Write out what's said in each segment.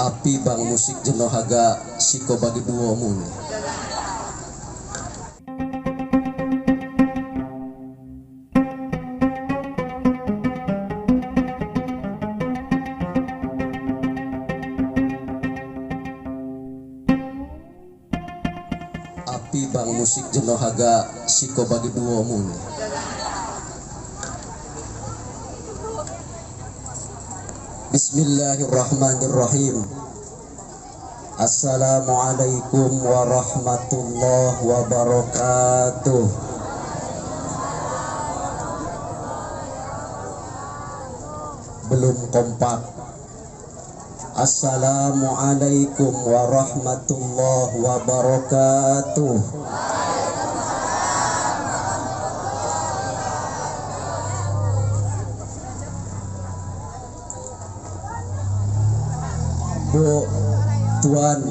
Api bang musik jenohaga siko bagi duo mun. Api bang musik jenohaga siko bagi duo mun. Bismillahirrahmanirrahim. Assalamualaikum warahmatullahi wabarakatuh. Belum kompak. Assalamualaikum warahmatullahi wabarakatuh. Bu, Tuan,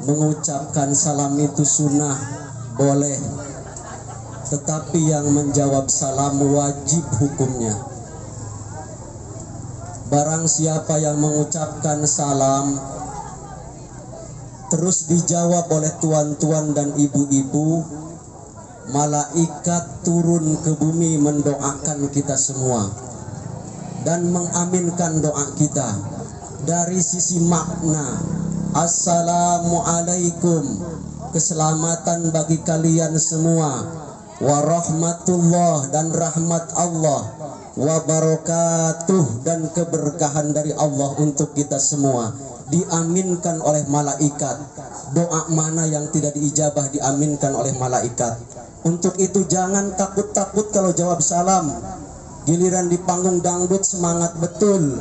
mengucapkan salam itu sunnah, boleh. Tetapi yang menjawab salam wajib hukumnya. Barang siapa yang mengucapkan salam terus dijawab oleh tuan-tuan dan ibu-ibu, malaikat turun ke bumi mendoakan kita semua dan mengaminkan doa kita. Dari sisi makna, assalamualaikum, keselamatan bagi kalian semua, warahmatullah, dan rahmat Allah, wabarakatuh, dan keberkahan dari Allah untuk kita semua, diaminkan oleh malaikat. Doa mana yang tidak diijabah diaminkan oleh malaikat. Untuk itu jangan takut-takut kalau jawab salam. Giliran di panggung dangdut semangat betul,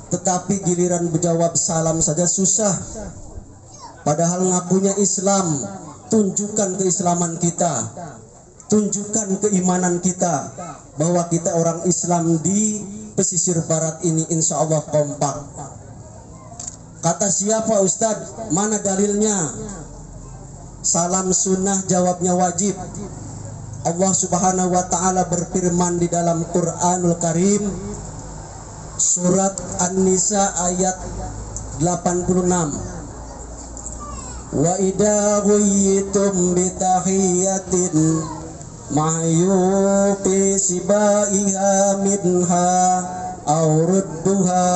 tetapi giliran menjawab salam saja susah. Padahal ngakunya Islam. Tunjukkan keislaman kita, tunjukkan keimanan kita, bahwa kita orang Islam di pesisir barat ini insya Allah kompak. Kata siapa Ustadz? Mana dalilnya? Salam sunnah, jawabnya wajib. Allah subhanahu wa ta'ala berfirman di dalam Quranul Karim, surat An-Nisa ayat 86. Wa idza ghayyitum bi tahiyatin ma'yufi sibaiha minha aw rudduha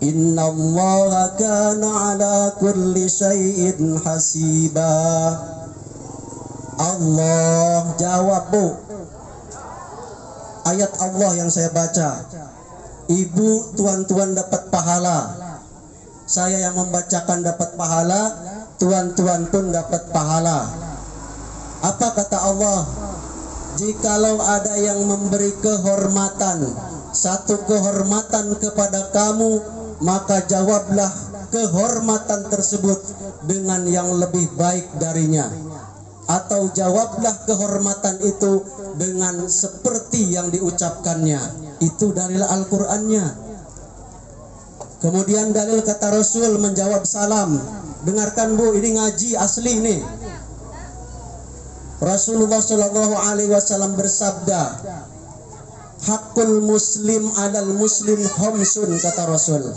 innallaha kana ala kulli syai'in hasiba. Allah jawab, Bu. Ayat Allah yang saya baca. Ibu, tuan-tuan dapat pahala. Saya yang membacakan dapat pahala, tuan-tuan pun dapat pahala. Apa kata Allah? Jikalau ada yang memberi kehormatan, satu kehormatan kepada kamu, maka jawablah kehormatan tersebut dengan yang lebih baik darinya. Atau jawablah kehormatan itu dengan seperti yang diucapkannya. Itu dalil Al-Qur'annya. Kemudian dalil kata Rasul menjawab salam. Dengarkan Bu, ini ngaji asli nih. Rasulullah Shallallahu Alaihi Wasallam bersabda, hakul muslim alal muslim khamsun, kata Rasul.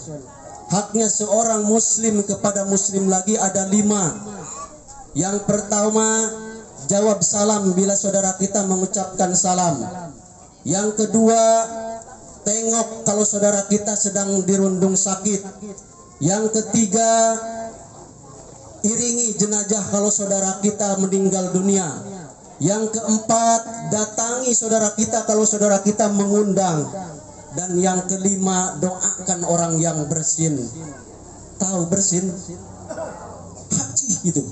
Haknya seorang muslim kepada muslim lagi ada 5. Yang pertama, jawab salam bila saudara kita mengucapkan salam. Yang kedua, tengok kalau saudara kita sedang dirundung sakit. Yang ketiga, iringi jenazah kalau saudara kita meninggal dunia. Yang keempat, datangi saudara kita kalau saudara kita mengundang. Dan yang kelima, doakan orang yang bersin. Tahu bersin? Haji gitu.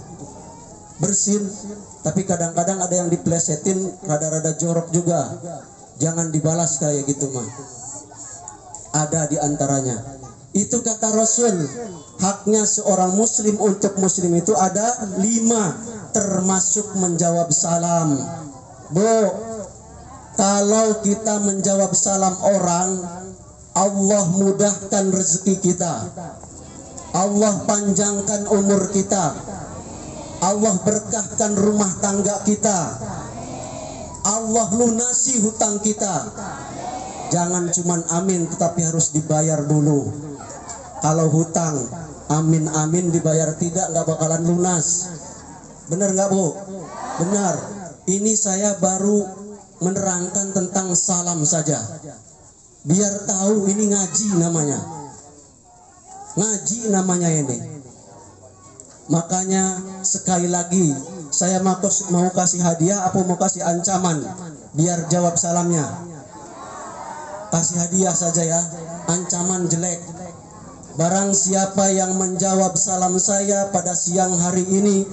Bersin, tapi kadang-kadang ada yang diplesetin rada-rada jorok juga. Jangan dibalas kayak gitu mah. Ada di antaranya. Itu kata Rasul, haknya seorang muslim untuk muslim itu ada 5, termasuk menjawab salam. Bu, kalau kita menjawab salam orang, Allah mudahkan rezeki kita, Allah panjangkan umur kita, Allah berkahkan rumah tangga kita, Allah lunasi hutang kita, jangan cuman amin tetapi harus dibayar dulu. Kalau hutang amin amin dibayar tidak, nggak bakalan lunas. Benar nggak Bu? Benar. Ini saya baru menerangkan tentang salam saja, biar tahu ini ngaji namanya. Ngaji namanya ini. Makanya sekali lagi saya mau kasih hadiah apa mau kasih ancaman biar jawab salamnya. Kasih hadiah saja ya, ancaman jelek. Barang siapa yang menjawab salam saya pada siang hari ini,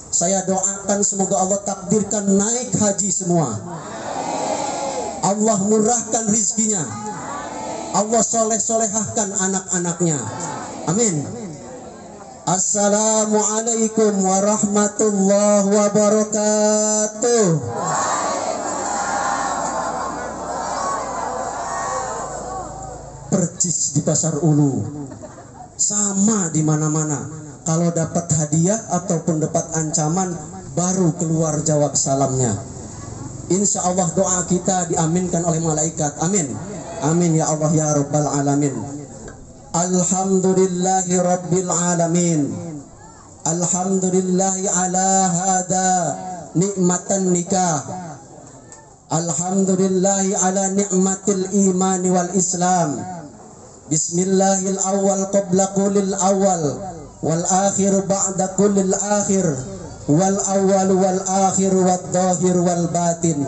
saya doakan semoga Allah takdirkan naik haji semua. Allah murahkan rizkinya. Allah soleh-solehahkan anak-anaknya. Amin. Assalamualaikum warahmatullahi wabarakatuh. Percis di Pasar Ulu, sama di mana-mana. Kalau dapat hadiah ataupun dapat ancaman, baru keluar jawab salamnya. Insya Allah doa kita diaminkan oleh malaikat. Amin. Amin ya Allah ya Rabbal Alamin. Alhamdulillahi Rabbil Alamin. Alhamdulillahi ala hada nikmatan nikah. Alhamdulillahi ala nikmatil iman wal Islam. Bismillahil awal qabla kulil awal, wal akhir ba'da kulil akhir, wal awal wal akhir wal zahir wal batin.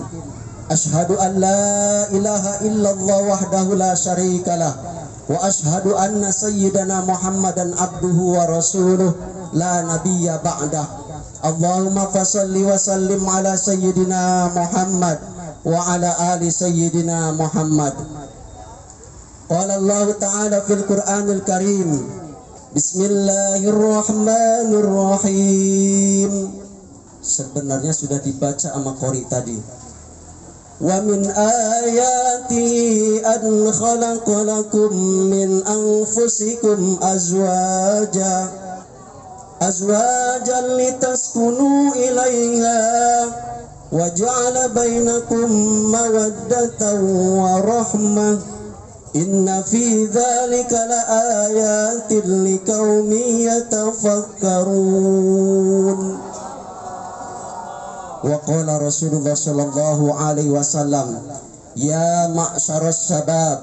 Ashhadu an la ilaha illallah wahdahu la syarikalah, wa ashhadu anna sayyidana Muhammadan abduhu wa rasuluh la nabiyya ba'dah. Allahumma fasalli wa sallim ala sayyidina Muhammad wa ala ali sayyidina Muhammad. Qala Allah Ta'ala fil Qur'anil Karim, Bismillahirrahmanirrahim. Sebenarnya sudah dibaca sama qori tadi. Wa min ayati an khalaqa lakum min anfusikum azwajan litaskunu ilaiha wa ja'ala bainakum mawaddatan wa rahmah. Inna fi dzalika la ayatin liqaumin yatafakkarun. Wa qala Rasulullah sallallahu alaihi wasallam, ya ma'syaras syabab,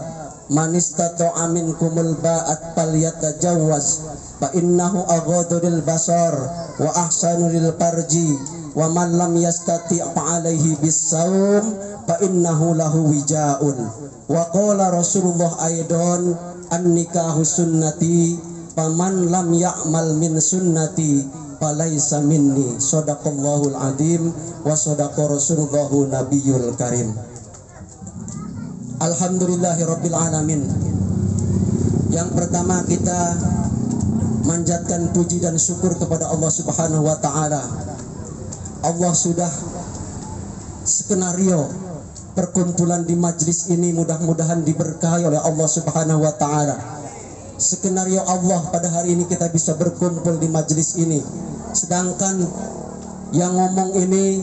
man istata'a minkumul ba'at falyatajawwaz fa innahu aghaddu lil basar wa ahsanu lil farji wa man lam yastati' fa alaihi bis-shaum fa innahu lahu wijaun. Wa qala Rasulullah aidan an-nikahu sunnati faman lam ya'mal min sunnati falaisa minni. Shadaqallahul azim wa shadaqa Rasulullahu nabiyul karim. Alhamdulillahi rabbil alamin. Yang pertama kita manjatkan puji dan syukur kepada Allah Subhanahu wa taala. Allah sudah skenario perkumpulan di majlis ini mudah-mudahan diberkahi oleh Allah Subhanahu wa taala. Skenario Allah pada hari ini kita bisa berkumpul di majlis ini. Sedangkan yang ngomong ini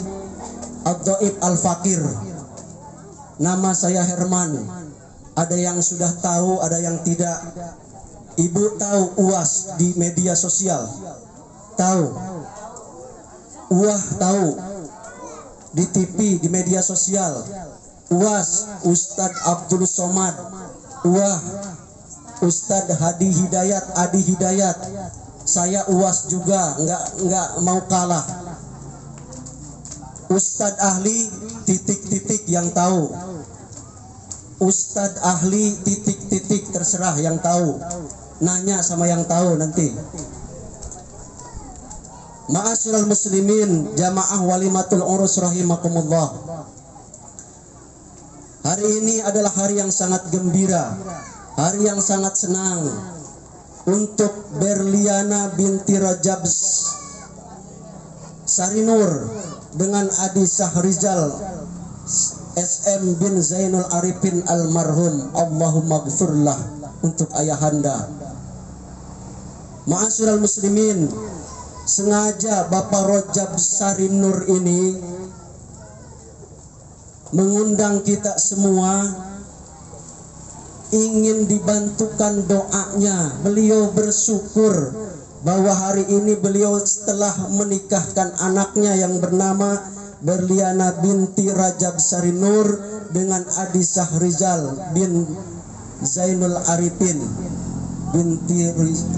Ad-Dhaif Al-Fakir. Nama saya Herman. Ada yang sudah tahu, ada yang tidak. Ibu tahu UAS di media sosial? Tahu. UAS tahu. Di TV, di media sosial. UAS Ustadz Abdul Somad. UAS Ustadz Hadi Hidayat, Adi Hidayat. Saya UAS juga, nggak mau kalah. Ustadz ahli titik-titik yang tahu. Ustadz ahli titik-titik terserah yang tahu. Nanya sama yang tahu nanti. Ma'asyiral muslimin, jamaah walimatul urus rahimakumullah. Hari ini adalah hari yang sangat gembira, hari yang sangat senang untuk Berliana binti Rajab Sarinur dengan Adi Sahrizal SM bin Zainul Arifin almarhum. Allahumma gfirlah untuk ayahanda. Ma'asyiral muslimin, sengaja Bapak Rajab Sarinur ini mengundang kita semua ingin dibantukan doanya. Beliau bersyukur bahwa hari ini beliau telah menikahkan anaknya yang bernama Berliana binti Rajab Sarinur dengan Adi Syahrizal bin Zainul Arifin binti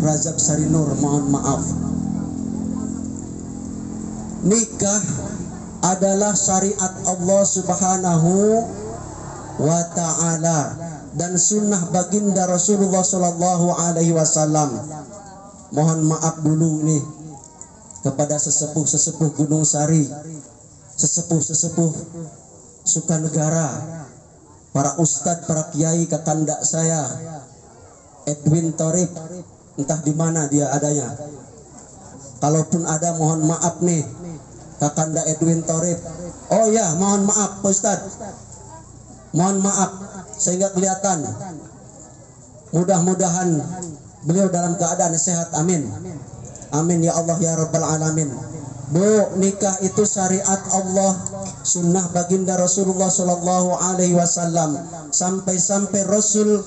Rajab Sarinur. Mohon maaf. Nikah adalah syariat Allah Subhanahu wa ta'ala dan sunnah baginda Rasulullah Sallallahu Alaihi Wasallam. Mohon maaf dulu nih kepada sesepuh-sesepuh Gunung Sari, sesepuh-sesepuh Sukanegara, para ustadz, para kiai, kakanda saya Edwin Torib, entah di mana dia adanya. Kalaupun ada, mohon maaf nih kakanda Edwin Torib. Oh ya, mohon maaf Pak Ustadz, mohon maaf sehingga kelihatan. Mudah-mudahan beliau dalam keadaan sehat. Amin. Amin ya Allah ya Rabbal Alamin. Bu, nikah itu syariat Allah, sunnah baginda Rasulullah Sallallahu Alaihi Wasallam. Sampai-sampai Rasul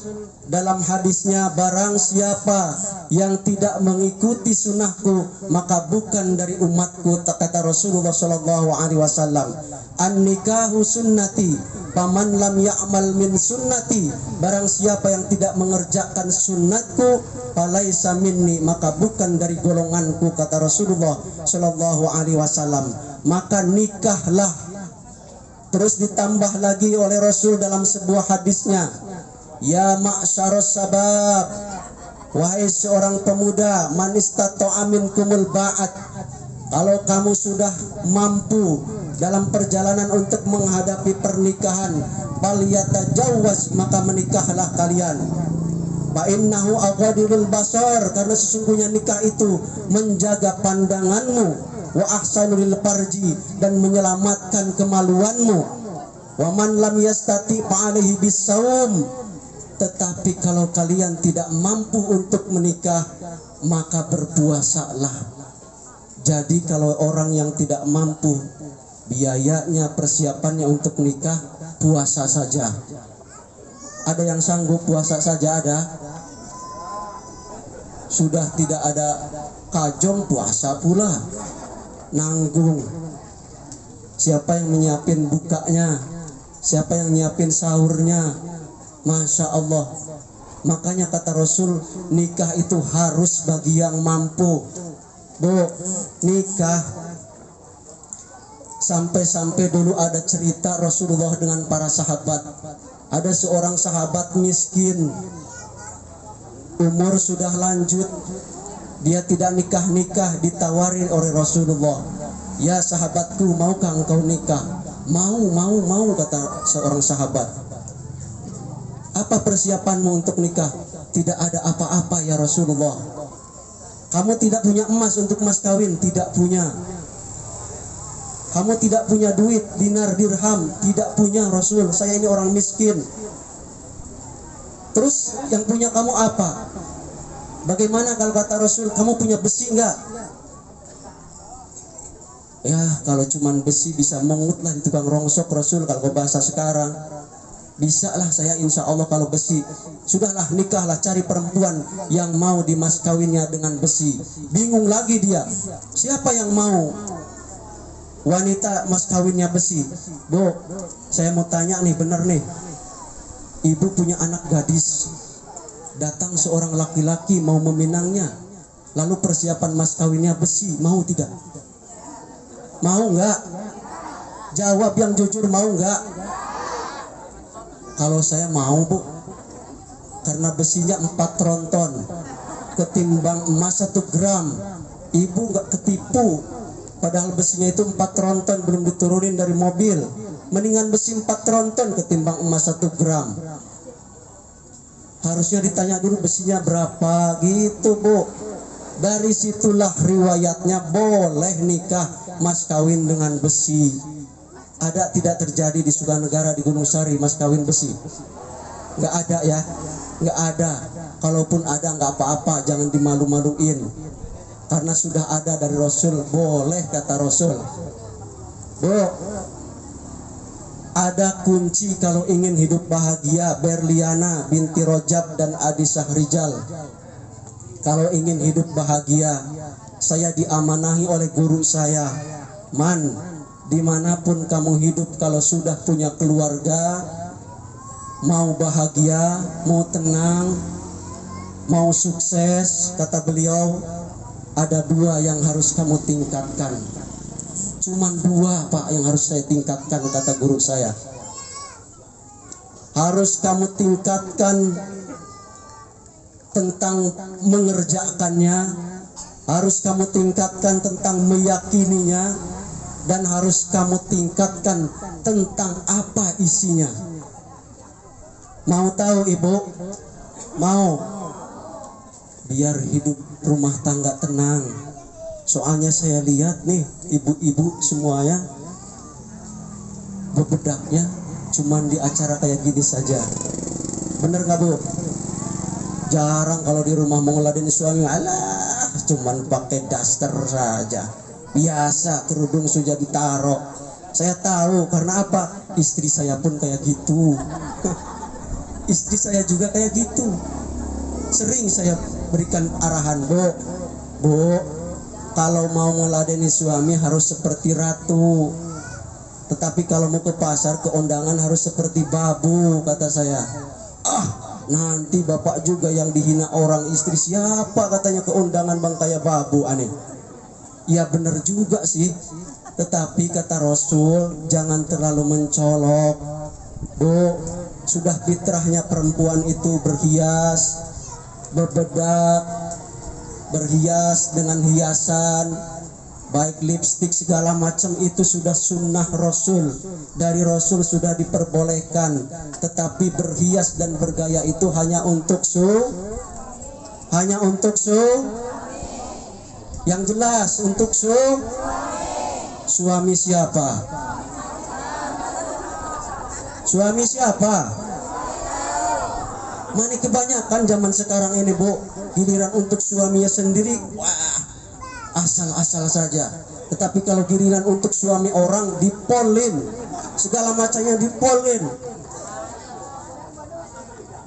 dalam hadisnya, barang siapa yang tidak mengikuti sunnahku maka bukan dari umatku, kata Rasulullah Sallallahu Alaihi Wasallam. An nikahu sunnati, paman lam ya'mal min sunnati, barang siapa yang tidak mengerjakan sunnatku falaisa minni, maka bukan dari golonganku, kata Rasulullah Sallallahu Alaihi Wasallam. Maka nikahlah. Terus ditambah lagi oleh Rasul dalam sebuah hadisnya, ya ma'syaros sabab, wahai seorang pemuda, man istata'a minkumul ba'at, kalau kamu sudah mampu dalam perjalanan untuk menghadapi pernikahan, falyatajawwaz, maka menikahlah kalian. Fa innahu aghadilul basar, karena sesungguhnya nikah itu menjaga pandanganmu, wa ahsanul farji, dan menyelamatkan kemaluanmu. Wa man lam yastati fa alaihi bisawm, tetapi kalau kalian tidak mampu untuk menikah maka berpuasalah. Jadi kalau orang yang tidak mampu, biayanya, persiapannya untuk nikah, puasa saja. Ada yang sanggup puasa saja? Ada. Sudah tidak ada kajong, puasa pula, nanggung. Siapa yang menyiapin bukanya, siapa yang nyiapin sahurnya? Masya Allah. Makanya kata Rasul, nikah itu harus bagi yang mampu. Bu, nikah, sampai-sampai dulu ada cerita Rasulullah dengan para sahabat. Ada seorang sahabat miskin, umur sudah lanjut, dia tidak nikah-nikah, ditawari oleh Rasulullah, ya sahabatku, maukah engkau nikah? Mau, kata seorang sahabat. Apa persiapanmu untuk nikah? Tidak ada apa-apa ya Rasulullah. Kamu tidak punya emas untuk mas kawin? Tidak punya. Kamu tidak punya duit, dinar, dirham? Tidak punya Rasul, saya ini orang miskin. Terus yang punya kamu apa? Bagaimana kalau kata Rasul, kamu punya besi enggak? Ya kalau cuman besi bisa mengut lah di tukang rongsok Rasul, kalau bahasa sekarang. Bisa lah saya insya Allah kalau besi. Sudahlah, nikahlah, cari perempuan yang mau dimas kawinnya dengan besi. Bingung lagi dia, siapa yang mau wanita mas kawinnya besi? Bu, saya mau tanya nih, bener nih, ibu punya anak gadis, datang seorang laki-laki mau meminangnya, lalu persiapan mas kawinnya besi, mau tidak? Mau enggak? Jawab yang jujur, mau enggak? Kalau saya mau, Bu, karena besinya 4 tronton ketimbang emas 1 gram. Ibu enggak ketipu, padahal besinya itu 4 tronton belum diturunin dari mobil. Mendingan besi 4 tronton ketimbang emas 1 gram. Harusnya ditanya dulu besinya berapa gitu, Bu. Dari situlah riwayatnya boleh nikah mas kawin dengan besi. Ada tidak terjadi di Sukanegara, di Gunung Sari, mas kawin besi? Nggak ada ya, nggak ada. Kalaupun ada nggak apa-apa, jangan dimalu-maluin. Karena sudah ada dari Rasul, boleh kata Rasul. Bu, ada kunci kalau ingin hidup bahagia. Berliana binti Rojab dan Adi Syahrijal. Kalau ingin hidup bahagia, saya diamanahi oleh guru saya, Man, dimanapun kamu hidup, kalau sudah punya keluarga, mau bahagia, mau tenang, mau sukses, kata beliau, ada dua yang harus kamu tingkatkan. Cuman dua, Pak, yang harus saya tingkatkan, kata guru saya. Harus kamu tingkatkan tentang mengerjakannya, harus kamu tingkatkan tentang meyakininya, dan harus kamu tingkatkan tentang apa isinya. Mau tahu Ibu? Mau? Biar hidup rumah tangga tenang. Soalnya saya lihat nih ibu-ibu semuanya bebedaknya cuman di acara kayak gini saja. Bener nggak Bu? Jarang kalau di rumah mau ngeladenin suami, alah cuman pakai daster saja. Biasa kerudung sudah ditaruh. Saya tahu karena apa? Istri saya pun kayak gitu. Istri saya juga kayak gitu. Sering saya berikan arahan, Bu, kalau mau meladeni suami harus seperti ratu. Tetapi kalau mau ke pasar, ke undangan harus seperti babu, kata saya. Ah, nanti bapak juga yang dihina orang, istri siapa katanya ke undangan bang kayak babu, aneh. Ya benar juga sih. Tetapi kata Rasul, jangan terlalu mencolok. Bu, sudah fitrahnya perempuan itu berhias, berbedak, berhias dengan hiasan, baik lipstik segala macam, itu sudah sunnah Rasul. Dari Rasul sudah diperbolehkan. Tetapi berhias dan bergaya itu hanya untuk yang jelas untuk suami siapa? Suami siapa? Mani kebanyakan zaman sekarang ini, Bu, giliran untuk suaminya sendiri, wah, asal-asal saja. Tetapi kalau giliran untuk suami orang, dipolin, segala macamnya dipolin.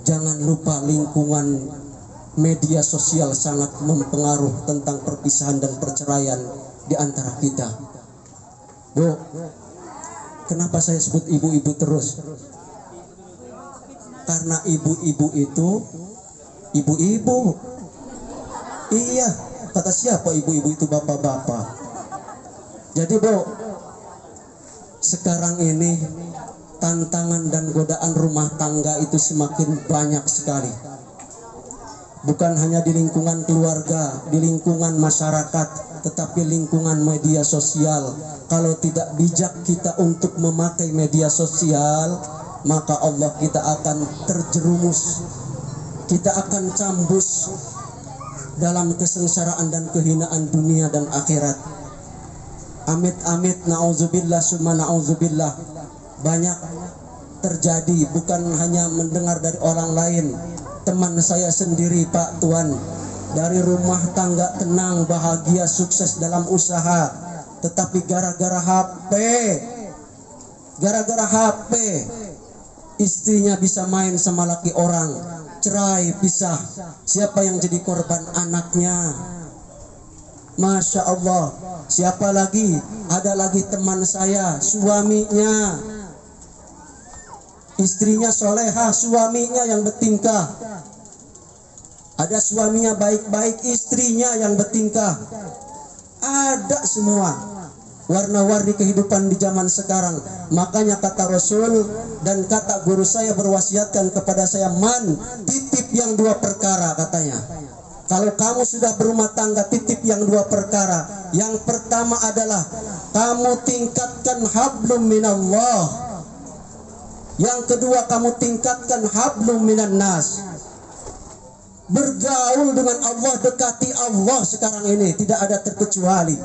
Jangan lupa lingkungan media sosial sangat mempengaruhi tentang perpisahan dan perceraian di antara kita. Bu, kenapa saya sebut ibu-ibu terus? Karena ibu-ibu itu ibu-ibu. Iya, kata siapa ibu-ibu itu bapak-bapak. Jadi Bu, sekarang ini tantangan dan godaan rumah tangga itu semakin banyak sekali. Bukan hanya di lingkungan keluarga, di lingkungan masyarakat, tetapi lingkungan media sosial. Kalau tidak bijak kita untuk memakai media sosial, maka Allah kita akan terjerumus, kita akan cambus dalam kesengsaraan dan kehinaan dunia dan akhirat. Amit-amit, na'udzubillah summa na'udzubillah. Banyak terjadi, bukan hanya mendengar dari orang lain. Teman saya sendiri, Pak Tuan, dari rumah tangga tenang, bahagia, sukses dalam usaha, tetapi gara-gara HP, istrinya bisa main sama laki orang, cerai, pisah. Siapa yang jadi korban? Anaknya. Masya Allah. Siapa lagi? Ada lagi teman saya, suaminya, istrinya solehah, suaminya yang bertingkah. Ada suaminya baik-baik, istrinya yang bertingkah. Ada semua warna-warni kehidupan di zaman sekarang. Makanya kata Rasul dan kata guru saya berwasiatkan kepada saya, Man, titip yang dua perkara, katanya. Kalau kamu sudah berumah tangga, titip yang dua perkara. Yang pertama adalah kamu tingkatkan hablum minallah. Yang kedua, kamu tingkatkan hablum minan nas. Bergaul dengan Allah, dekati Allah sekarang ini, tidak ada terkecuali.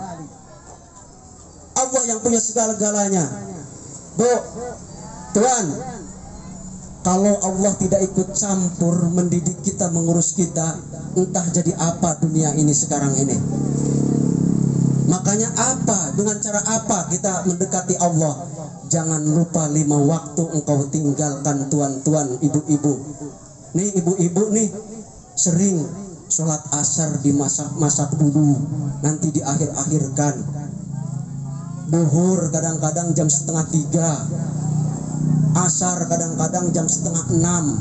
Allah yang punya segala-galanya. Bu, Tuan, kalau Allah tidak ikut campur mendidik kita, mengurus kita, entah jadi apa dunia ini sekarang ini. Makanya apa, dengan cara apa kita mendekati Allah? Jangan lupa 5 waktu engkau tinggalkan tuan-tuan, ibu-ibu. Nih ibu-ibu nih sering sholat asar di masak dulu, nanti di akhir-akhirkan. Duhur kadang-kadang jam 2:30, asar kadang-kadang jam 5:30.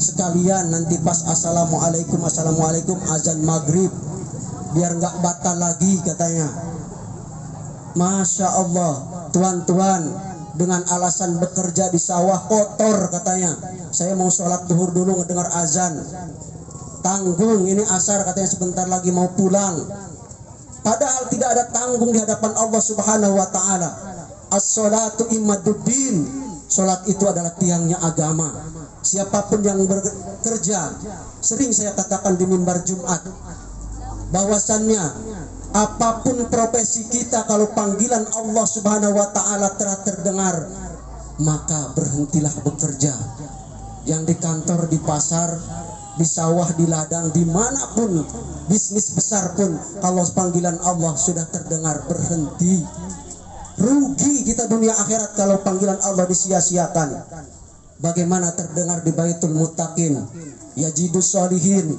Sekalian nanti pas assalamualaikum azan maghrib, biar nggak batal lagi katanya. Masya Allah, tuan-tuan dengan alasan bekerja di sawah kotor katanya, saya mau sholat duhur dulu ngedengar azan, tanggung ini asar katanya sebentar lagi mau pulang. Padahal tidak ada tanggung di hadapan Allah Subhanahu wa Ta'ala. As-sholatu imaduddin, sholat itu adalah tiangnya agama. Siapapun yang bekerja, sering saya katakan di mimbar Jumat, bahwasannya apapun profesi kita, kalau panggilan Allah Subhanahu wa Ta'ala telah terdengar, maka berhentilah bekerja. Yang di kantor, di pasar, di sawah, di ladang, dimanapun, bisnis besar pun, kalau panggilan Allah sudah terdengar, berhenti. Rugi kita dunia akhirat kalau panggilan Allah disia-siakan. Bagaimana terdengar di Baitul Muttaqin, yajidus sholihin,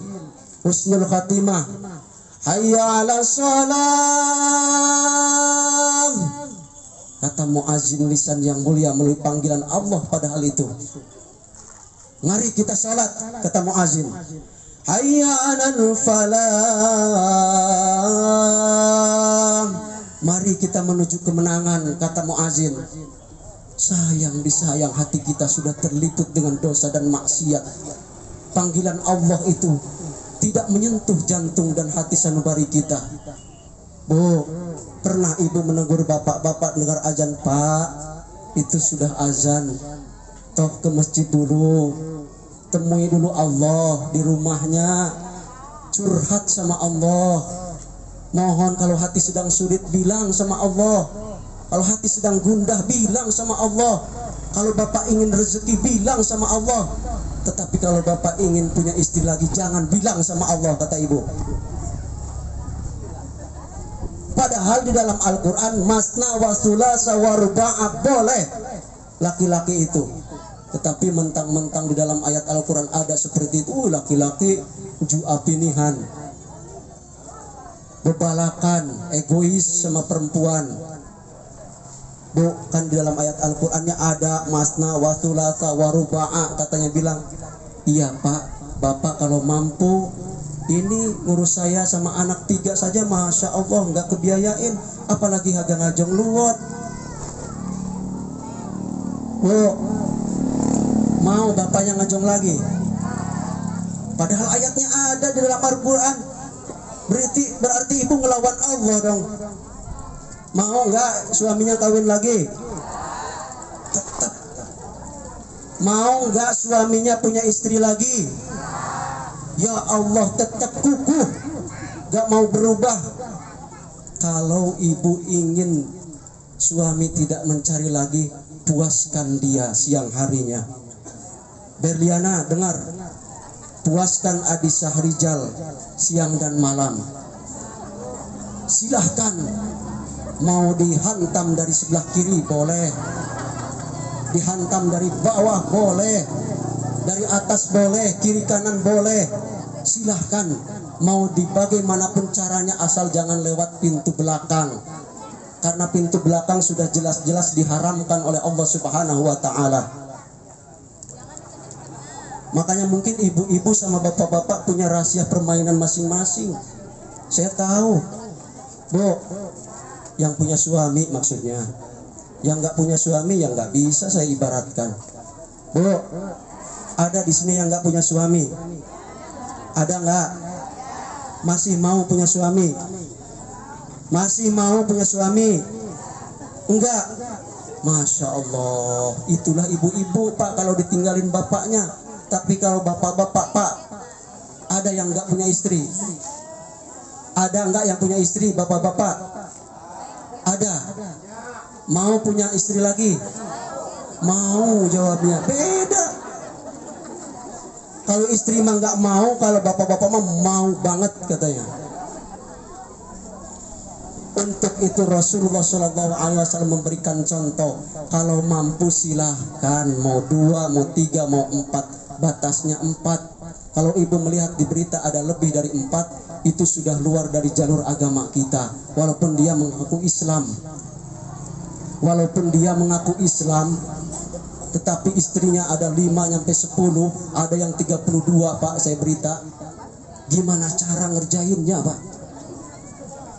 husnul khatimah, hayya 'alas shalah. Kata muazin lisan yang mulia melalui panggilan Allah pada hal itu. Mari kita sholat, kata muazin. Hayya 'alal falah. Mari kita menuju kemenangan, kata muazin. Sayang disayang hati kita sudah terliput dengan dosa dan maksiat. Panggilan Allah itu tidak menyentuh jantung dan hati sanubari kita. Bu, pernah ibu menegur bapak dengar azan, Pak, itu sudah azan, toh ke masjid dulu, temui dulu Allah di rumahnya, curhat sama Allah, mohon kalau hati sedang sulit bilang sama Allah, kalau hati sedang gundah bilang sama Allah, kalau bapak ingin rezeki bilang sama Allah. Tetapi kalau bapak ingin punya istri lagi, jangan bilang sama Allah, kata ibu. Padahal di dalam Al-Quran masna wa sulasa wa ruba'a boleh laki-laki itu. Tetapi mentang-mentang di dalam ayat Al-Quran ada seperti itu, laki-laki jua pinihan, bebalakan, egois sama perempuan. Bukan di dalam ayat Al-Qurannya ada masna wa sulasa wa ruba'a, katanya bilang, iya Pak, Bapak kalau mampu, ini ngurus saya sama anak 3 saja, Masya Allah nggak kebiayain, apalagi harga ngajong luwot. Mau bapaknya ngajong lagi? Padahal ayatnya ada di dalam Al-Quran. Berarti ibu ngelawan Allah dong. Mau nggak suaminya kawin lagi? Tetap. Mau nggak suaminya punya istri lagi? Ya Allah, tetap kukuh, nggak mau berubah. Kalau ibu ingin suami tidak mencari lagi, puaskan dia siang harinya. Berliana, dengar, puaskan Adi Sahrijal siang dan malam. Silahkan, mau dihantam dari sebelah kiri boleh, dihantam dari bawah boleh, dari atas boleh, kiri kanan boleh. Silahkan, mau di bagaimanapun caranya, asal jangan lewat pintu belakang, karena pintu belakang sudah jelas-jelas diharamkan oleh Allah Subhanahu wa Ta'ala. Makanya mungkin ibu-ibu sama bapak-bapak punya rahasia permainan masing-masing. Saya tahu, Bu, yang punya suami maksudnya, yang nggak punya suami yang nggak bisa saya ibaratkan. Bu, ada di sini yang nggak punya suami? Ada nggak? Masih mau punya suami? Masih mau punya suami? Enggak? Masya Allah, itulah ibu-ibu Pak kalau ditinggalin bapaknya. Tapi kalau bapak-bapak Pak, ada yang nggak punya istri? Ada nggak yang punya istri bapak-bapak? Ada. Mau punya istri lagi? Mau, jawabnya beda. Kalau istri mah nggak mau, kalau bapak-bapak mah mau banget katanya. Untuk itu Rasulullah SAW memberikan contoh, kalau mampu silahkan, mau 2, mau 3, mau 4, batasnya 4. Kalau ibu melihat di berita ada lebih dari 4, itu sudah luar dari jalur agama kita. Walaupun dia mengaku Islam, tetapi istrinya ada 5 sampai 10, ada yang 32 Pak, saya berita. Gimana cara ngerjainnya Pak?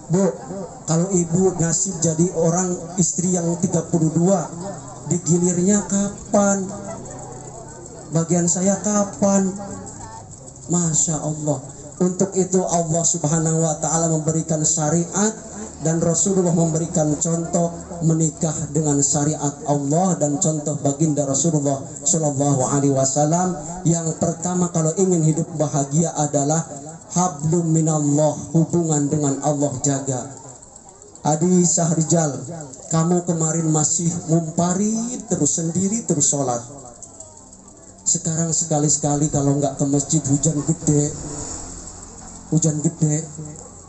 Bu, kalau ibu nasib jadi orang istri yang 32, digilirnya kapan? Bagian saya kapan? Masya Allah. Untuk itu Allah Subhanahu wa ta'ala memberikan syariat, dan Rasulullah memberikan contoh menikah dengan syariat Allah dan contoh baginda Rasulullah Shallallahu Alaihi Wasallam. Yang pertama, kalau ingin hidup bahagia adalah hablum minallah, hubungan dengan Allah jaga. Adi Sahrijal, kamu kemarin masih mumpari terus sendiri terus sholat. Sekarang sekali-sekali kalau nggak ke masjid hujan gede,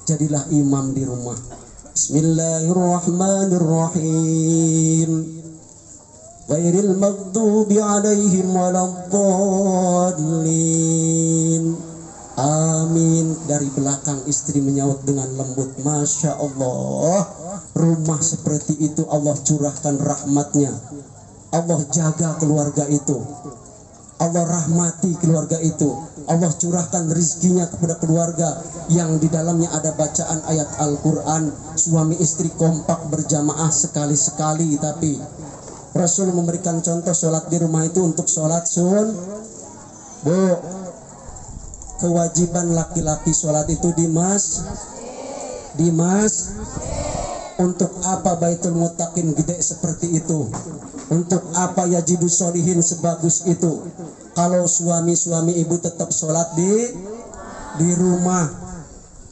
jadilah imam di rumah. Bismillahirrahmanirrahim. Ghairil maghdubi alaihim waladdallin. Amin. Dari belakang istri menyaut dengan lembut, Masya Allah. Rumah seperti itu Allah curahkan rahmatnya. Allah jaga keluarga itu, Allah rahmati keluarga itu, Allah curahkan rizkinya kepada keluarga yang di dalamnya ada bacaan ayat Al-Quran. Suami istri kompak berjamaah sekali-sekali. Tapi Rasul memberikan contoh sholat di rumah itu untuk sholat Bu, kewajiban laki-laki sholat itu di Untuk apa Baitul Muttaqin gede seperti itu? Untuk apa Yajidus Sholihin sebagus itu? Kalau suami-suami ibu tetap sholat di rumah.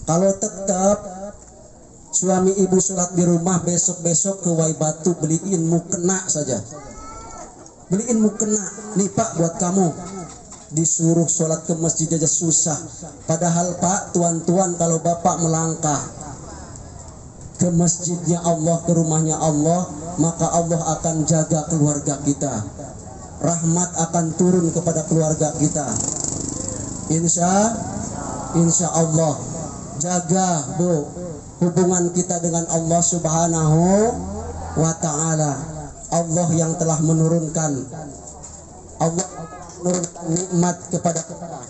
Kalau tetap suami ibu sholat di rumah, besok-besok ke Waibatu beliin mukena saja. Beliin mukena. Nih Pak, buat kamu. Disuruh sholat ke masjid aja susah. Padahal Pak, tuan-tuan, kalau Bapak melangkah ke masjidnya Allah, ke rumahnya Allah, maka Allah akan jaga keluarga kita. Rahmat akan turun kepada keluarga kita. Insya Allah. Jaga Bu hubungan kita dengan Allah Subhanahu wa ta'ala. Allah yang telah menurunkan nikmat kepada kita,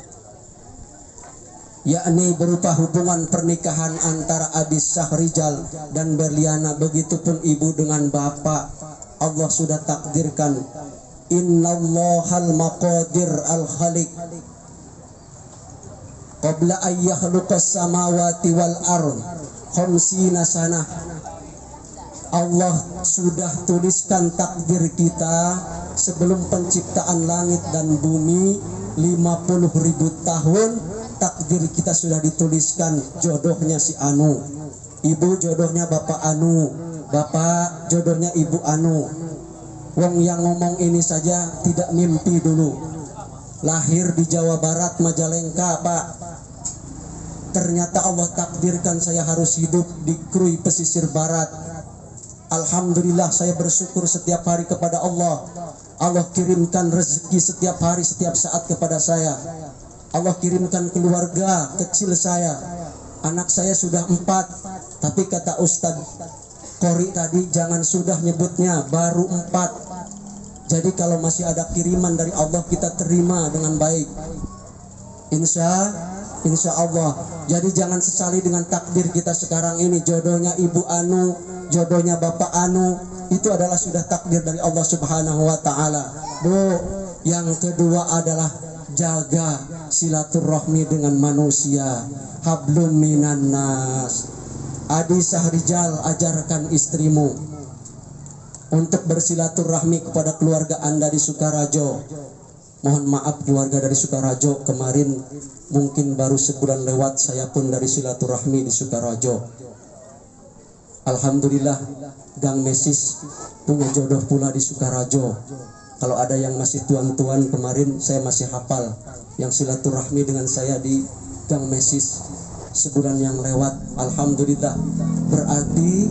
yakni berupa hubungan pernikahan antara Adis Sahrijal dan Berliana. Begitupun ibu dengan bapak. Allah sudah takdirkan. Innallahal maqadir al-khaliq qabla an yakhluqas samawati wal ard khamsina sanah. Allah sudah tuliskan takdir kita sebelum penciptaan langit dan bumi 50.000 tahun. Takdir kita sudah dituliskan. Jodohnya si Anu, ibu jodohnya Bapak Anu, Bapak jodohnya Ibu Anu. Wong yang ngomong ini saja tidak mimpi dulu. Lahir di Jawa Barat, Majalengka Pak. Ternyata Allah takdirkan saya harus hidup di Krui pesisir barat. Alhamdulillah, saya bersyukur setiap hari kepada Allah. Allah kirimkan rezeki setiap hari, setiap saat kepada saya. Allah kirimkan keluarga kecil saya. Anak saya sudah 4, tapi kata Ustadz Kori tadi jangan sudah nyebutnya, baru 4. Jadi kalau masih ada kiriman dari Allah, kita terima dengan baik. Insya Allah. Jadi jangan sesali dengan takdir kita sekarang ini. Jodohnya Ibu Anu, jodohnya Bapak Anu, itu adalah sudah takdir dari Allah Subhanahu wa ta'ala. Bu, yang kedua adalah jaga silaturahmi dengan manusia. Hablum minan nas. Adi Sahrijal, ajarkan istrimu untuk bersilaturahmi kepada keluarga Anda di Sukarajo. Mohon maaf keluarga dari Sukarajo, kemarin mungkin baru sebulan lewat saya pun dari silaturahmi di Sukarajo. Alhamdulillah, Gang Mesis punya jodoh pula di Sukarajo. Kalau ada yang masih tuan-tuan, kemarin saya masih hafal yang silaturahmi dengan saya di Gang Mesis. sebulan yang lewat. Alhamdulillah. Berarti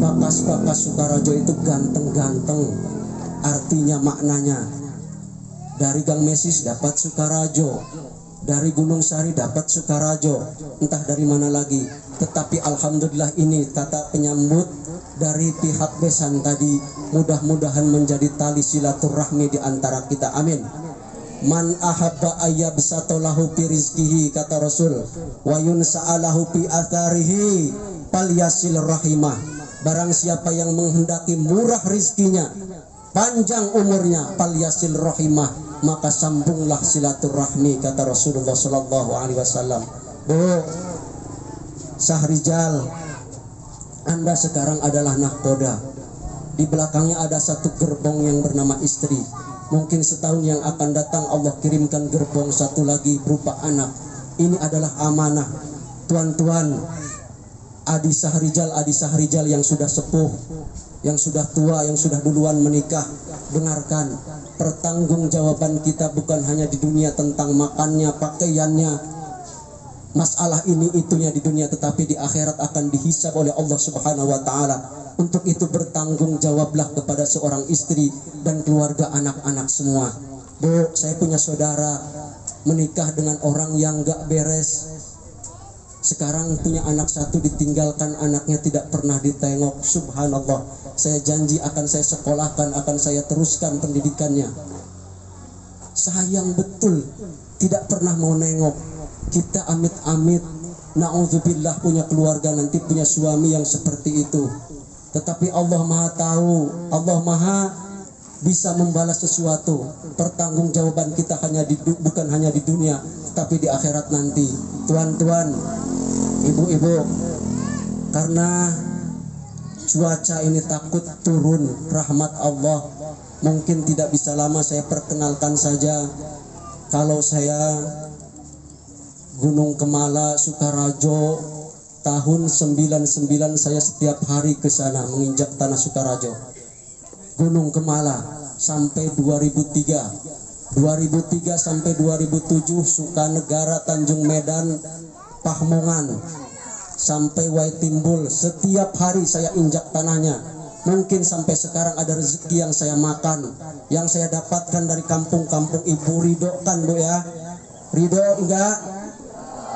bakas-bakas Sukarajo itu ganteng-ganteng. Artinya maknanya, dari Gang Mesis dapat Sukarajo, dari Gunung Sari dapat Sukarajo, entah dari mana lagi. Tetapi alhamdulillah ini kata penyambut dari pihak besan tadi, mudah-mudahan menjadi tali silaturahmi di antara kita. Amin. Man ahabba ayyabsatalahu fi rizqihi, kata Rasul, wa yunsa'alahu fi atharihi falyasil rahimah. Barang siapa yang menghendaki murah rizkinya, panjang umurnya, falyasil rahimah, maka sambunglah silaturahmi, kata Rasulullah sallallahu alaihi wasallam. Bu Syahrijal, Anda sekarang adalah nahkoda. Di belakangnya ada satu gerbong yang bernama istri. Mungkin setahun yang akan datang Allah kirimkan gerbong satu lagi berupa anak. Ini adalah amanah. Tuan-tuan, Adi Syahrijal yang sudah sepuh, yang sudah tua, yang sudah duluan menikah, dengarkan. Pertanggungjawaban kita bukan hanya di dunia tentang makannya, pakaiannya, masalah ini itunya di dunia, tetapi di akhirat akan dihisab oleh Allah Subhanahu wa taala. Untuk itu bertanggung jawablah kepada seorang istri dan keluarga, anak-anak semua. Bu, saya punya saudara menikah dengan orang yang gak beres. Sekarang punya anak satu, ditinggalkan anaknya, tidak pernah ditengok. Subhanallah. Saya janji akan saya sekolahkan, akan saya teruskan pendidikannya. Sayang betul, tidak pernah mau nengok. Kita amit-amit, na'udzubillah, punya keluarga nanti, punya suami yang seperti itu. Tetapi Allah Maha tahu, Allah Maha bisa membalas sesuatu. Pertanggungjawaban kita bukan hanya di dunia, tapi di akhirat nanti. Tuan-tuan, ibu-ibu, karena cuaca ini takut turun rahmat Allah, mungkin tidak bisa lama saya perkenalkan saja. Kalau saya Gunung Kemala, Sukarajo, tahun 99 saya setiap hari ke sana menginjak tanah Sukarajo. Gunung Kemala sampai 2003 sampai 2007 Sukanegara, Tanjung Medan, Pahmongan sampai Waitimbul, setiap hari saya injak tanahnya. Mungkin sampai sekarang ada rezeki yang saya makan, yang saya dapatkan dari kampung-kampung. Ibu ridhokan, Bu, ya? Ridho enggak?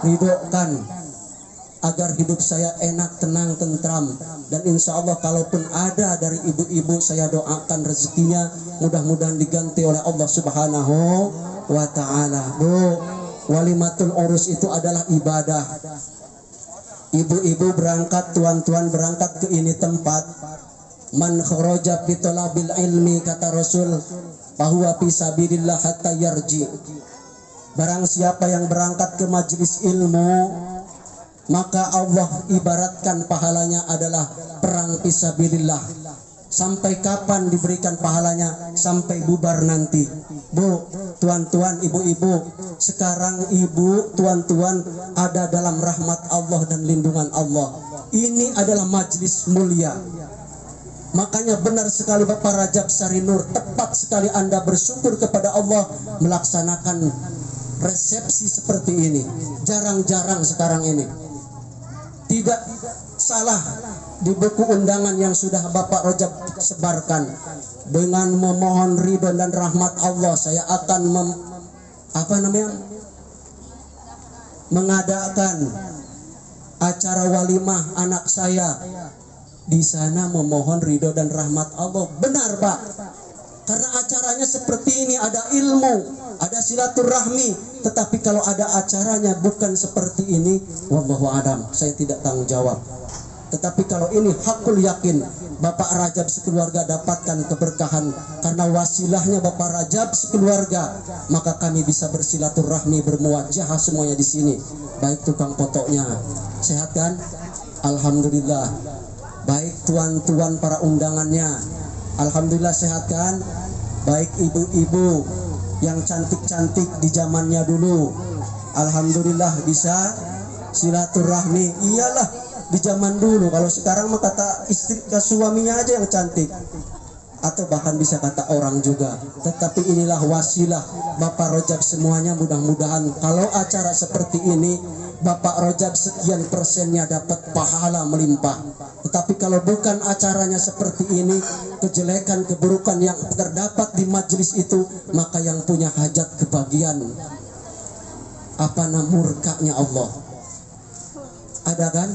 Ridhokan agar hidup saya enak, tenang, tentram. Dan insya Allah kalaupun ada dari ibu-ibu, saya doakan rezekinya mudah-mudahan diganti oleh Allah Subhanahu wa ta'ala. Bu, walimatul urus itu adalah ibadah. Ibu-ibu berangkat, tuan-tuan berangkat ke ini tempat. Man kharaja fi talabil ilmi, kata Rasul, fahuwa fi sabilillah hatta yarji. Barang siapa yang berangkat ke majelis ilmu, maka Allah ibaratkan pahalanya adalah perang fisabilillah. Sampai kapan diberikan pahalanya? Sampai bubar nanti. Bu, tuan-tuan, ibu-ibu, sekarang ibu, tuan-tuan ada dalam rahmat Allah dan lindungan Allah. Ini adalah majlis mulia. Makanya benar sekali Bapak Rajab Sarinur, tepat sekali Anda bersyukur kepada Allah melaksanakan resepsi seperti ini. Jarang-jarang sekarang ini. Tidak salah di buku undangan yang sudah Bapak Rajab sebarkan. Dengan memohon ridho dan rahmat Allah, saya akan mengadakan acara walimah anak saya. Di sana memohon ridho dan rahmat Allah. Benar, Pak. Karena acaranya seperti ini, ada ilmu, ada silaturahmi. Tetapi kalau ada acaranya bukan seperti ini, wallahu a'lam, saya tidak tanggung jawab. Tetapi kalau ini hakul yakin, Bapak Rajab sekeluarga dapatkan keberkahan. Karena wasilahnya Bapak Rajab sekeluarga, maka kami bisa bersilaturahmi, bermuwajah semuanya di sini. Baik tukang potoknya, sehat kan? Alhamdulillah. Baik tuan-tuan para undangannya, alhamdulillah sehat kan? Baik ibu-ibu yang cantik-cantik di zamannya dulu, alhamdulillah bisa silaturahmi. Iyalah di zaman dulu, kalau sekarang mah kata istri ke suaminya aja yang cantik. atau bahkan bisa kata orang juga. Tetapi inilah wasilah Bapak Rojab semuanya, mudah-mudahan kalau acara seperti ini Bapak Rojab sekian persennya dapat pahala melimpah. Tetapi kalau bukan acaranya seperti ini, kejelekan, keburukan yang terdapat di majelis itu, maka yang punya hajat kebagian murkanya Allah. Ada kan?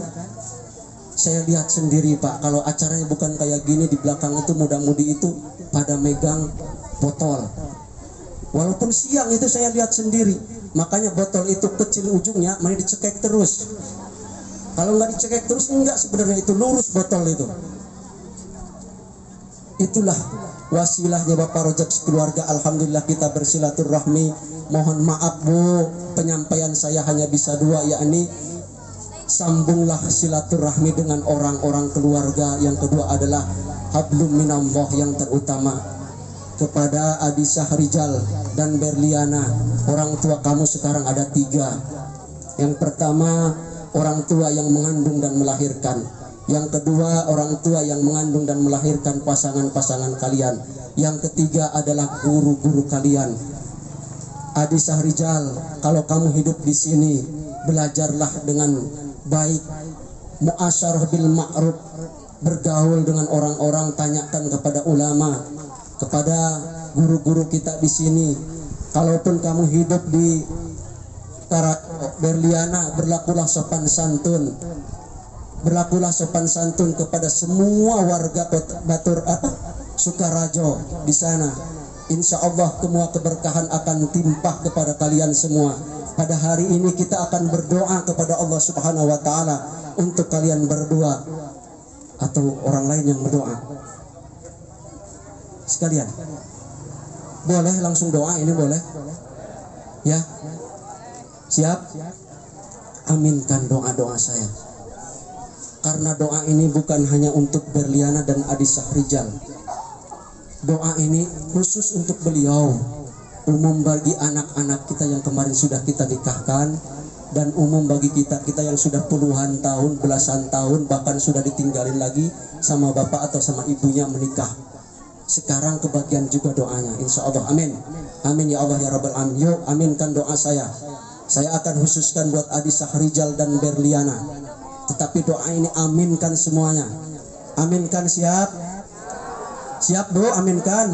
Saya lihat sendiri Pak, kalau acaranya bukan kayak gini, di belakang itu muda-mudi itu pada megang botol. Walaupun siang itu saya lihat sendiri, makanya botol itu kecil ujungnya, mari dicekek terus. Kalau nggak dicekek terus, enggak, sebenarnya itu lurus botol itu. Itulah wasilahnya Bapak Rojab keluarga. Alhamdulillah kita bersilaturahmi. Mohon maaf Bu, penyampaian saya hanya bisa dua, yakni sambunglah silaturahmi dengan orang-orang keluarga. Yang kedua adalah hablum minallah yang terutama. Kepada Adi Sahrijal dan Berliana, orang tua kamu sekarang ada 3. Yang pertama, orang tua yang mengandung dan melahirkan. Yang kedua, orang tua yang mengandung dan melahirkan pasangan-pasangan kalian. Yang ketiga adalah guru-guru kalian. Adi Sahrijal, kalau kamu hidup di sini, belajarlah dengan baik, muasyarah bil ma'ruf, bergaul dengan orang-orang, tanyakan kepada ulama, kepada guru-guru kita di sini. Kalaupun kamu hidup di Berliana, berlakulah sopan santun. Berlakulah sopan santun kepada semua warga Sukarajo di sana. Insya Allah semua keberkahan akan timpah kepada kalian semua. Pada hari ini kita akan berdoa kepada Allah Subhanahu wa Ta'ala untuk kalian berdua atau orang lain yang berdoa sekalian. Boleh langsung doa ini, boleh? Ya, siap? Aminkan doa-doa saya. Karena doa ini bukan hanya untuk Berliana dan Adi Sahrijal. Doa ini khusus untuk beliau, umum bagi anak-anak kita yang kemarin sudah kita nikahkan, dan umum bagi kita yang sudah puluhan tahun, belasan tahun, bahkan sudah ditinggalin lagi sama bapak atau sama ibunya menikah. Sekarang kebagian juga doanya, insya Allah. Amin, amin ya Allah ya Rabbal Alamin. Yuk aminkan doa saya. Saya akan khususkan buat Adi Sahrijal dan Berliana, tetapi doa ini aminkan semuanya. Aminkan, siap? Siap Bu, aminkan.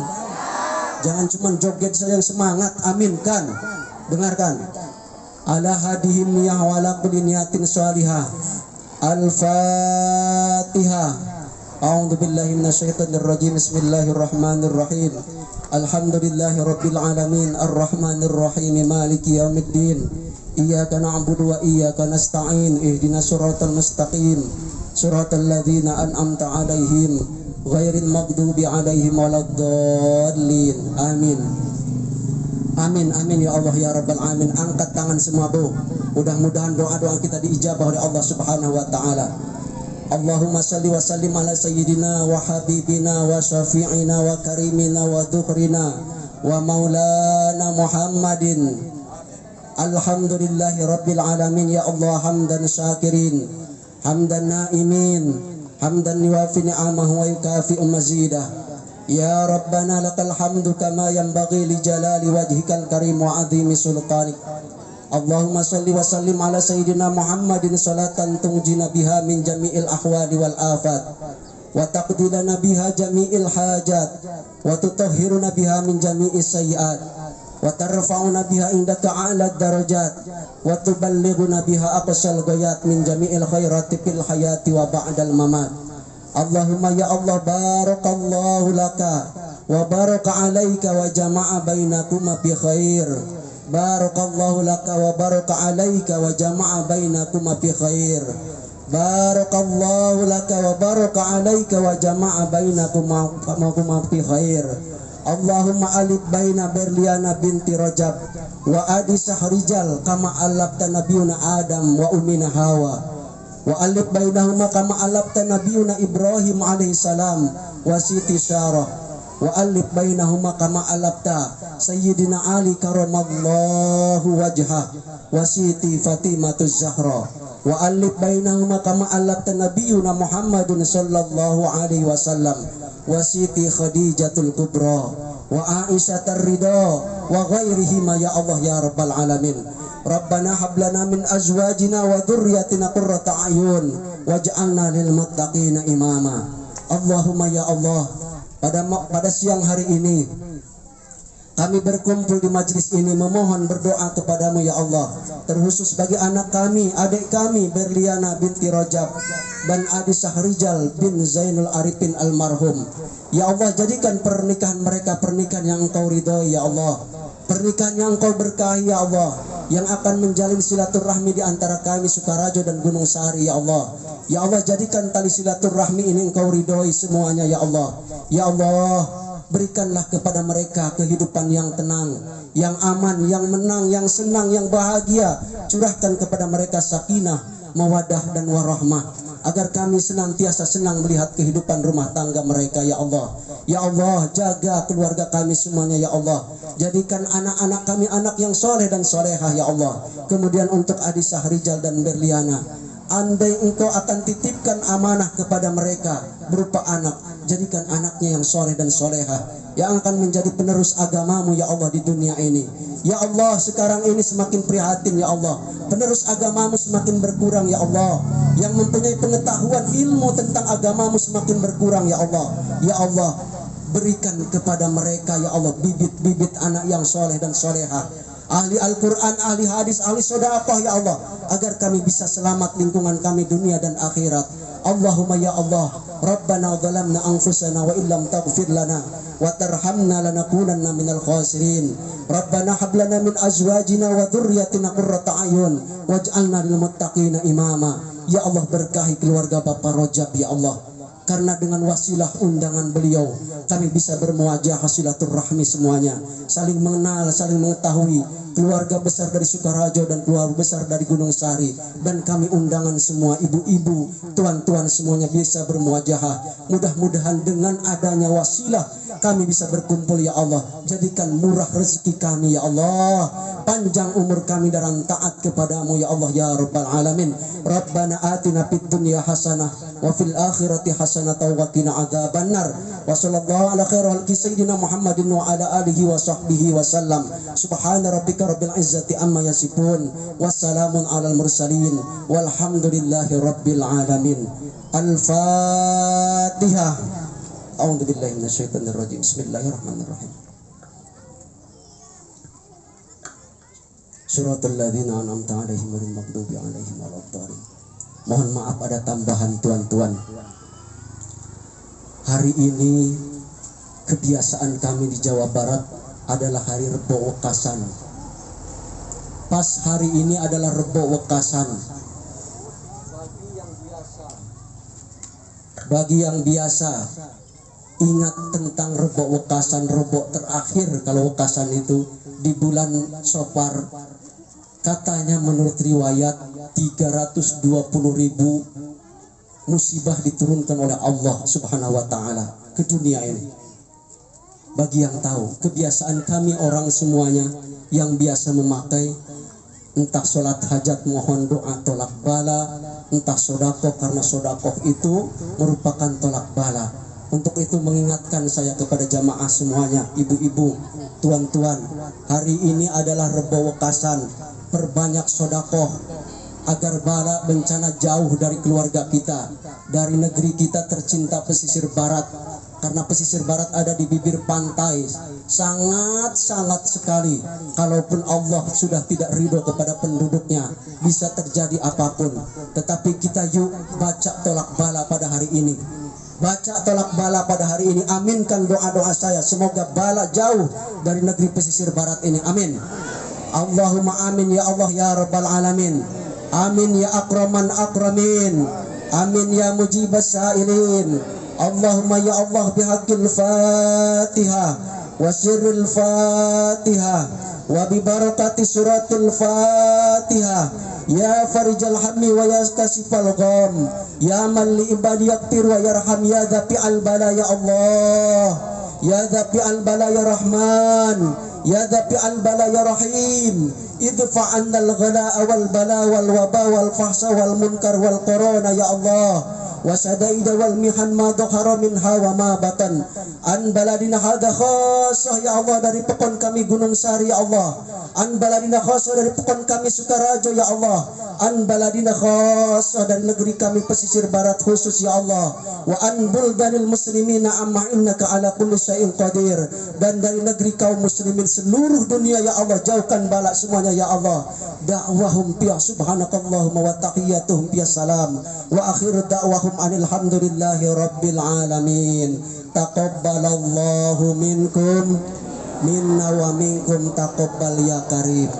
Jangan cuma joget saja yang semangat, aminkan. Dengarkan. Ala hadihim niyah wala kulli niyatin salihah. Al-Fatihah. A'udzu billahi minasyaitonir rajim. Bismillahirrahmanirrahim. Alhamdulillahi rabbil alamin arrahmanir rahim maliki yaumiddin. Iyyaka na'budu wa iyyaka nasta'in. Ihdinas siratal mustaqim. Siratal ladzina an'amta 'alaihim ghairil maghdubi 'alaihim waladdallin. Amin. Amin, amin ya Allah ya Rabbal Alamin. Angkat tangan semua Bu. Mudah-mudahan doa-doa kita diijabah oleh Allah Subhanahu wa Ta'ala. Allahumma salli wa sallim ala sayyidina wa habibina wa syafi'ina wa karimina wa dhukrina wa maulana Muhammadin. Alhamdulillahi rabbil alamin ya Allah, hamdan syakirin, hamdan naimin, hamdan yuwafi ni'amahu wa yukafi'u mazidah. Ya Rabbana lakal hamdu kama yanbaghi li jalali wajhikal karim wa azimi sultanik. Allahumma salli wa sallim ala sayyidina Muhammadin salatan tunjina biha min jami'il ahwali wal afat wa taqdilana biha jami'il hajat wa tutahhiruna biha min jami'is sayyi'at wa tarfa'una biha indaka a'la darajat wa tuballighuna biha aqsal ghayat min jami'il khairati fil hayati wa ba'dal mamat. Allahumma ya Allah, barakallahu laka wa baraka alaika wa jama'a bainakuma bi khair. Barakallahu laka wa baraka alaika wa jama'a bainakuma bi khair. Barakallahu laka wa baraka alaika wa jama'a bainakuma bi khair. Allahumma alif baina Berliana binti Rajab wa Adi Sahrijal kama alafta nabiyuna Adam wa ummina Hawa. Wa alif bainahuma kama alafta nabiyuna Ibrahim alaihi salam wa siti Syarah. Wa alif bainahuma kama alafta Sayyidina Ali karamallahu wajhah wa siti Fatimatuz Zahra. wa alif bainahuma kama allafta nabiyyuna Muhammadun sallallahu alaihi wasallam wa siti Khadijatul Kubra wa Aisyah ridha wa ghairihima ya Allah ya rabbal alamin. Rabbana hablana min azwajina wa dhurriyyatina qurrata a'yun waj'alna lil muttaqina imama. Allahumma ya Allah, pada siang hari ini kami berkumpul di majlis ini memohon berdoa kepadamu ya Allah, terkhusus bagi anak kami, adik kami Berliana binti Rajab dan Adi Sahrijal bin Zainul Arifin almarhum. Ya Allah, jadikan pernikahan mereka pernikahan yang Engkau ridhoi ya Allah, pernikahan yang Engkau berkahi ya Allah, yang akan menjalin silaturahmi di antara kami Sukarajo dan Gunung Sari ya Allah. Ya Allah, jadikan tali silaturahmi ini Engkau ridhoi semuanya ya Allah. Ya Allah, berikanlah kepada mereka kehidupan yang tenang, yang aman, yang menang, yang senang, yang bahagia. Curahkan kepada mereka sakinah, mawadah dan warahmah, agar kami senantiasa senang melihat kehidupan rumah tangga mereka ya Allah. Ya Allah, jaga keluarga kami semuanya ya Allah. Jadikan anak-anak kami anak yang soleh dan solehah ya Allah. Kemudian untuk Adi Sahrijal dan Berliana, andai Engkau akan titipkan amanah kepada mereka berupa anak, jadikan anaknya yang soleh dan solehah, yang akan menjadi penerus agamamu ya Allah di dunia ini. Ya Allah, sekarang ini semakin prihatin ya Allah, penerus agamamu semakin berkurang ya Allah, yang mempunyai pengetahuan ilmu tentang agamamu semakin berkurang ya Allah. Ya Allah, berikan kepada mereka ya Allah bibit-bibit anak yang soleh dan solehah, ahli Al-Quran, ahli hadis, ahli sedekah ya Allah, agar kami bisa selamat lingkungan kami dunia dan akhirat. Allahumma ya Allah, Rabbana zalamna anfusana wa illam taghfir lana wa tarhamna lanakunanna minal khasirin. Rabbana hab lana min azwajina wa dhurriyyatina qurrata a'yun waj'alna lil muttaqina imama. Ya Allah, berkahi keluarga Bapak Rajab ya Allah, karena dengan wasilah undangan beliau kami bisa bermuajah silaturahmi semuanya, saling mengenal, saling mengetahui keluarga besar dari Sukarajo dan keluarga besar dari Gunung Sari, dan kami undangan semua ibu-ibu, tuan-tuan semuanya bisa bermuajahah. Mudah-mudahan dengan adanya wasilah kami bisa berkumpul ya Allah. Jadikan murah rezeki kami ya Allah, panjang umur kami dalam taat kepadamu ya Allah ya rabbal alamin. Rabbana atina fid dunya hasanah wa fil akhirati hasanah wa qina adzabannar. Wa sallallahu ala khairil khalqi sayyidina Muhammadin wa ala alihi wa sahbihi wa sallam. Subhana rabbika rabbil izzati amma yasifun, wassalamun alal mursalin, walhamdulillahi rabbil alamin. Al-Fatihah. A'udzu billahi minasyaitonir rajim. Bismillahirrahmanirrahim. Suratul ladzina an'amta 'alaihim ghairil maghdubi 'alaihim waladdallin. Mohon maaf ada tambahan tuan-tuan. Hari ini kebiasaan kami di Jawa Barat adalah hari Rebo Wekasan. Pas hari ini adalah Rebo Wekasan. Bagi yang biasa ingat tentang Rebo Wekasan, Rebo terakhir kalau Wekasan itu di bulan Sofar. Katanya menurut riwayat 320.000 musibah diturunkan oleh Allah Subhanahu wa taala ke dunia ini. Bagi yang tahu, kebiasaan kami orang semuanya yang biasa memakai entah sholat hajat mohon doa tolak bala, entah sodakoh karena sodakoh itu merupakan tolak bala. Untuk itu mengingatkan saya kepada jamaah semuanya, ibu-ibu, tuan-tuan, hari ini adalah Rebo Wekasan. Perbanyak sodakoh agar bala bencana jauh dari keluarga kita, dari negeri kita tercinta pesisir barat. Karena pesisir barat ada di bibir pantai, sangat-sangat sekali. Kalaupun Allah sudah tidak ridho kepada penduduknya, bisa terjadi apapun. Tetapi kita yuk baca tolak bala pada hari ini. Baca tolak bala pada hari ini. Aminkan doa-doa saya, semoga bala jauh dari negeri pesisir barat ini. Amin. Allahumma amin ya Allah ya rabbal alamin. Amin ya akraman akramin. Amin ya mujibas sa'ilin. Allahumma ya Allah bihaqqil Fatihah wa sirril Fatihah wa bi barakati suratul Fatihah ya farijal hammi wa yaskasifal gham ya man li ibadi yaktir wa yarham ya dhafi al bala ya Allah ya dhafi al bala ya Rahman Ya dafi'al bala ya rahim, idfa' annal ghala wal bala wal waba wal fahsa wal munkar wal corona ya Allah, wa sadaida wal mihan ma dhahara minha wa ma batan, an baladina hadha khassah ya Allah, dari pekon kami Gunung Sari ya Allah, an baladina khassah dari pekon kami Sukarajo ya Allah, an baladina khassah dari negeri kami pesisir barat khusus ya Allah, wa an buldanil muslimina amma innaka ala kulli syai'in qadir, dan dari negeri kaum muslimin seluruh dunia ya Allah, jauhkan balak semuanya ya Allah. Da'wahum fiya subhanakallahumma wa tahiyyatuhum fiya salam, wa akhiru da'wahum anil hamdulillahi rabbil alamin. Taqabbalallahu minkum minna wa minkum taqabbal ya karim.